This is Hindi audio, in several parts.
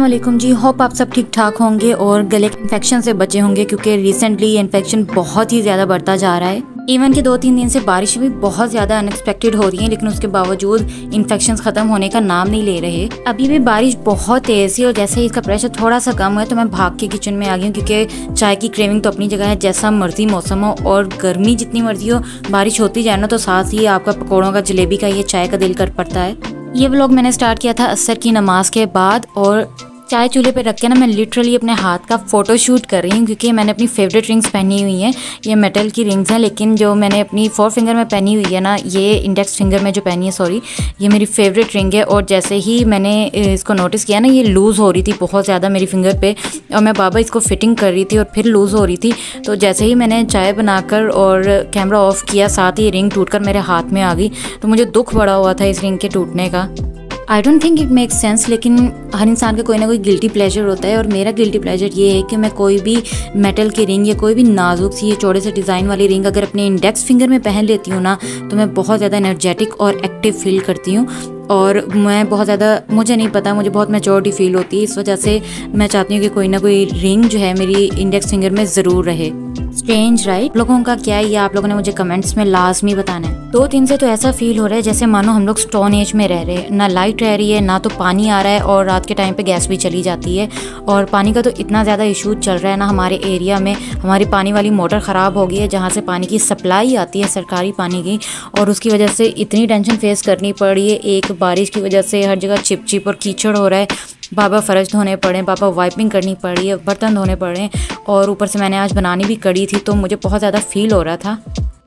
अस्सलामुअलैकुम जी, होप आप सब ठीक ठाक होंगे और गले के इन्फेक्शन से बचे होंगे क्योंकि रिसेंटली ये इन्फेक्शन बहुत ही ज़्यादा बढ़ता जा रहा है। इवन कि 2-3 दिन से बारिश भी बहुत ज़्यादा अनएक्सपेक्टेड हो रही है, लेकिन उसके बावजूद इन्फेक्शंस ख़त्म होने का नाम नहीं ले रहे। अभी भी बारिश बहुत तेज़ थी और जैसे ही इसका प्रेशर थोड़ा सा कम हुआ तो मैं भाग के किचन में आ गई हूँ, क्योंकि चाय की क्रेविंग तो अपनी जगह है। जैसा मर्जी मौसम हो और गर्मी जितनी मर्जी हो, बारिश होती जाए ना तो साथ ही आपका पकौड़ों का, जलेबी का, ये चाय का दिल कर पड़ता है। ये व्लॉग मैंने स्टार्ट किया था असर की नमाज के बाद और चाय चूल्हे पे रख के ना मैं लिटरली अपने हाथ का फ़ोटो शूट कर रही हूँ, क्योंकि मैंने अपनी फेवरेट रिंग्स पहनी हुई हैं। ये मेटल की रिंग्स हैं, लेकिन जो मैंने अपनी 4 फिंगर में पहनी हुई है ना, ये इंडेक्स फिंगर में जो पहनी है, सॉरी, ये मेरी फेवरेट रिंग है। और जैसे ही मैंने इसको नोटिस किया ना, ये लूज़ हो रही थी बहुत ज़्यादा मेरी फिंगर पे, और मैं बाबा इसको फिटिंग कर रही थी और फिर लूज़ हो रही थी। तो जैसे ही मैंने चाय बनाकर और कैमरा ऑफ किया, साथ ही रिंग टूट कर मेरे हाथ में आ गई। तो मुझे दुख बड़ा हुआ था इस रिंग के टूटने का। I don't think it makes sense, लेकिन हर इंसान का कोई ना कोई गिल्टी प्लेजर होता है, और मेरा गिल्टी प्लेजर ये है कि मैं कोई भी मेटल की रिंग या कोई भी नाजुक सी या चौड़े से डिज़ाइन वाली रिंग अगर अपने इंडेक्स फिंगर में पहन लेती हूँ ना, तो मैं बहुत ज़्यादा एनर्जेटिक और एक्टिव फील करती हूँ। और मैं बहुत ज़्यादा, मुझे नहीं पता, मुझे बहुत मैच्योरिटी फील होती है। इस वजह से मैं चाहती हूँ कि कोई ना कोई रिंग जो है मेरी इंडेक्स फिंगर में ज़रूर रहे। Strange right? लोगों का क्या है, ये आप लोगों ने मुझे कमेंट्स में लाजमी बताना है। 2-3 से तो ऐसा फील हो रहा है जैसे मानो हम लोग स्टोन एज में रह रहे हैं। ना लाइट रह रही है, ना तो पानी आ रहा है, और रात के टाइम पे गैस भी चली जाती है। और पानी का तो इतना ज़्यादा इशू चल रहा है ना हमारे एरिया में। हमारी पानी वाली मोटर ख़राब हो गई है, जहाँ से पानी की सप्लाई आती है, सरकारी पानी की, और उसकी वजह से इतनी टेंशन फेस करनी पड़ रही है। एक बारिश की वजह से हर जगह चिप चिप और कीचड़ हो रहा है। बाबा फ़र्श धोने पड़े, बाबा वाइपिंग करनी पड़ रही है, बर्तन धोने पड़े, और ऊपर से मैंने आज बनानी भी कड़ी थी, तो मुझे बहुत ज़्यादा फील हो रहा था।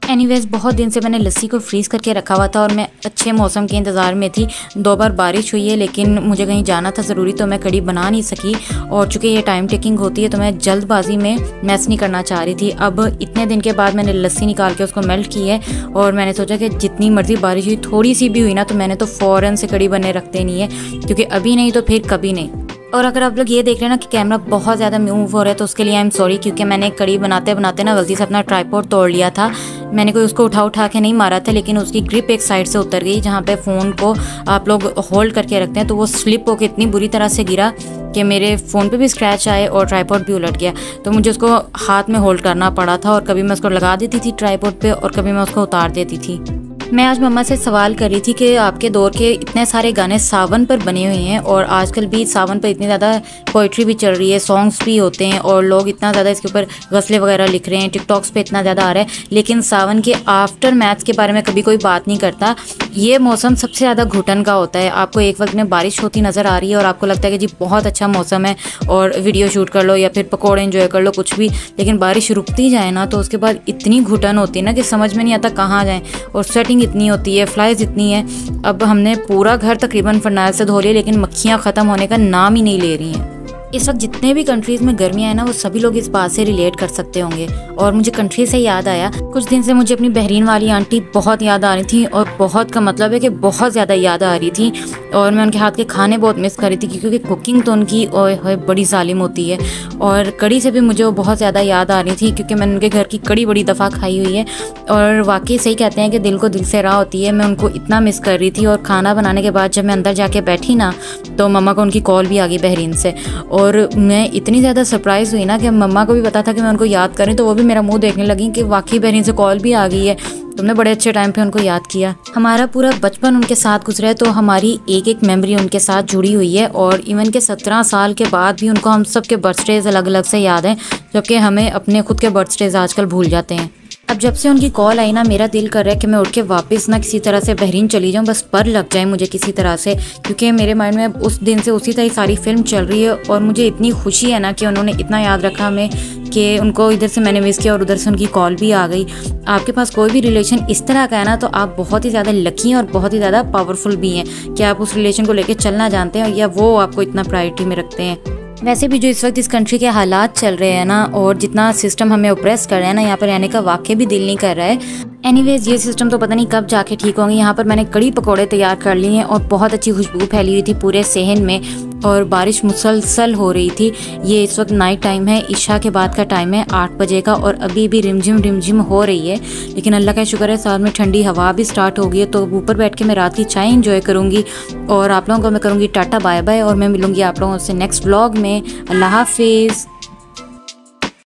एनीवेज, बहुत दिन से मैंने लस्सी को फ्रीज़ करके रखा हुआ था और मैं अच्छे मौसम के इंतज़ार में थी। 2 बार बारिश हुई है, लेकिन मुझे कहीं जाना था ज़रूरी, तो मैं कड़ी बना नहीं सकी। और चूँकि ये टाइम टेकिंग होती है तो मैं जल्दबाजी में मैस नहीं करना चाह रही थी। अब इतने दिन के बाद मैंने लस्सी निकाल के उसको मेल्ट की है, और मैंने सोचा कि जितनी मर्जी बारिश हुई, थोड़ी सी भी हुई ना, तो मैंने तो फ़ौरन से कड़ी बने रख देनी है, क्योंकि अभी नहीं तो फिर कभी नहीं। और अगर आप लोग ये देख रहे हैं ना कि कैमरा बहुत ज़्यादा मूव हो रहा है, तो उसके लिए आई एम सॉरी, क्योंकि मैंने कड़ी बनाते बनाते ना गलती से अपना ट्राइपॉड तोड़ लिया था। मैंने कोई उसको उठा के नहीं मारा था, लेकिन उसकी ग्रिप एक साइड से उतर गई, जहाँ पे फ़ोन को आप लोग होल्ड करके रखते हैं, तो वो स्लिप होकर इतनी बुरी तरह से गिरा कि मेरे फ़ोन पे भी स्क्रैच आए और ट्राइपॉड भी उलट गया। तो मुझे उसको हाथ में होल्ड करना पड़ा था, और कभी मैं उसको लगा देती थी ट्राइपॉड पे और कभी मैं उसको उतार देती थी। मैं आज मम्मा से सवाल कर रही थी कि आपके दौर के इतने सारे गाने सावन पर बने हुए हैं, और आजकल भी सावन पर इतनी ज़्यादा पोइट्री भी चल रही है, सॉन्ग्स भी होते हैं, और लोग इतना ज़्यादा इसके ऊपर गज़लें वगैरह लिख रहे हैं, टिकटॉक्स पे इतना ज़्यादा आ रहा है, लेकिन सावन के आफ्टर मैथ के बारे में कभी कोई बात नहीं करता। ये मौसम सबसे ज़्यादा घुटन का होता है। आपको एक वक्त में बारिश होती नज़र आ रही है और आपको लगता है कि जी बहुत अच्छा मौसम है और वीडियो शूट कर लो या फिर पकौड़े एंजॉय कर लो, कुछ भी, लेकिन बारिश रुकती जाए ना तो उसके बाद इतनी घुटन होती है ना कि समझ में नहीं आता कहाँ जाएँ। और स्वेटिंग इतनी होती है, फ्लाइज इतनी है। अब हमने पूरा घर तकरीबन फरनाइल से धो लिया, लेकिन मक्खियाँ ख़त्म होने का नाम ही नहीं ले रही हैं। इस वक्त जितने भी कंट्रीज़ में गर्मियाँ हैं ना, वो सभी लोग इस बात से रिलेट कर सकते होंगे। और मुझे कंट्री से याद आया, कुछ दिन से मुझे अपनी बहरीन वाली आंटी बहुत याद आ रही थी, और बहुत का मतलब है कि बहुत ज़्यादा याद आ रही थी, और मैं उनके हाथ के खाने बहुत मिस कर रही थी, क्योंकि कुकिंग तो उनकी ओए बड़ी जालिम होती है। और कड़ी से भी मुझे वो बहुत ज़्यादा याद आ रही थी, क्योंकि मैंने उनके घर की कड़ी बड़ी दफ़ा खाई हुई है, और वाकई सही कहते हैं कि दिल को दिल से राह होती है। मैं उनको इतना मिस कर रही थी। और खाना बनाने के बाद जब मैं अंदर जाके बैठी ना, तो मम्मा को उनकी कॉल भी आ गई बहरीन से, और मैं इतनी ज़्यादा सरप्राइज़ हुई ना कि मम्मा को भी पता था कि मैं उनको याद कर रही, तो वो भी मेरा मुंह देखने लगी कि वाकई बहरीन से कॉल भी आ गई है, तुमने बड़े अच्छे टाइम पे उनको याद किया। हमारा पूरा बचपन उनके साथ गुजरा है, तो हमारी एक एक मेमोरी उनके साथ जुड़ी हुई है। और इवन के 17 साल के बाद भी उनको हम सब के बर्थडेज अलग अलग से याद हैं, जबकि हमें अपने खुद के बर्थडेज आजकल भूल जाते हैं। अब जब से उनकी कॉल आई ना, मेरा दिल कर रहा है कि मैं उठ के वापस ना किसी तरह से बहरीन चली जाऊं, बस पर लग जाए मुझे किसी तरह से, क्योंकि मेरे माइंड में उस दिन से उसी तरह सारी फिल्म चल रही है। और मुझे इतनी खुशी है ना कि उन्होंने इतना याद रखा हमें, कि उनको इधर से मैंने मिस किया और उधर से उनकी कॉल भी आ गई। आपके पास कोई भी रिलेशन इस तरह का है ना, तो आप बहुत ही ज़्यादा लकी हैं और बहुत ही ज़्यादा पावरफुल भी हैं कि आप उस रिलेशन को लेकर चलना जानते हैं, या वो आपको इतना प्रायोरिटी में रखते हैं। वैसे भी जो इस वक्त इस कंट्री के हालात चल रहे हैं ना, और जितना सिस्टम हमें ओप्रेस कर रहे हैं ना, यहाँ पर रहने का वाकई भी दिल नहीं कर रहा है। एनीवेज ये सिस्टम तो पता नहीं कब जाके ठीक होंगे। यहाँ पर मैंने कड़ी पकौड़े तैयार कर लिए हैं और बहुत अच्छी खुशबू फैली हुई थी पूरे सहन में और बारिश मुसलसल हो रही थी। ये इस वक्त नाइट टाइम है, इशा के बाद का टाइम है 8 बजे का और अभी भी रिमझिम हो रही है, लेकिन अल्लाह का शुक्र है साथ में ठंडी हवा भी स्टार्ट हो गई है। तो ऊपर बैठ के मैं रात की चाय इंजॉय करूँगी और आप लोगों को मैं करूँगी टाटा बाय बाय और मैं मिलूँगी आप लोगों से नेक्स्ट व्लॉग में। अल्लाह हाफिज़।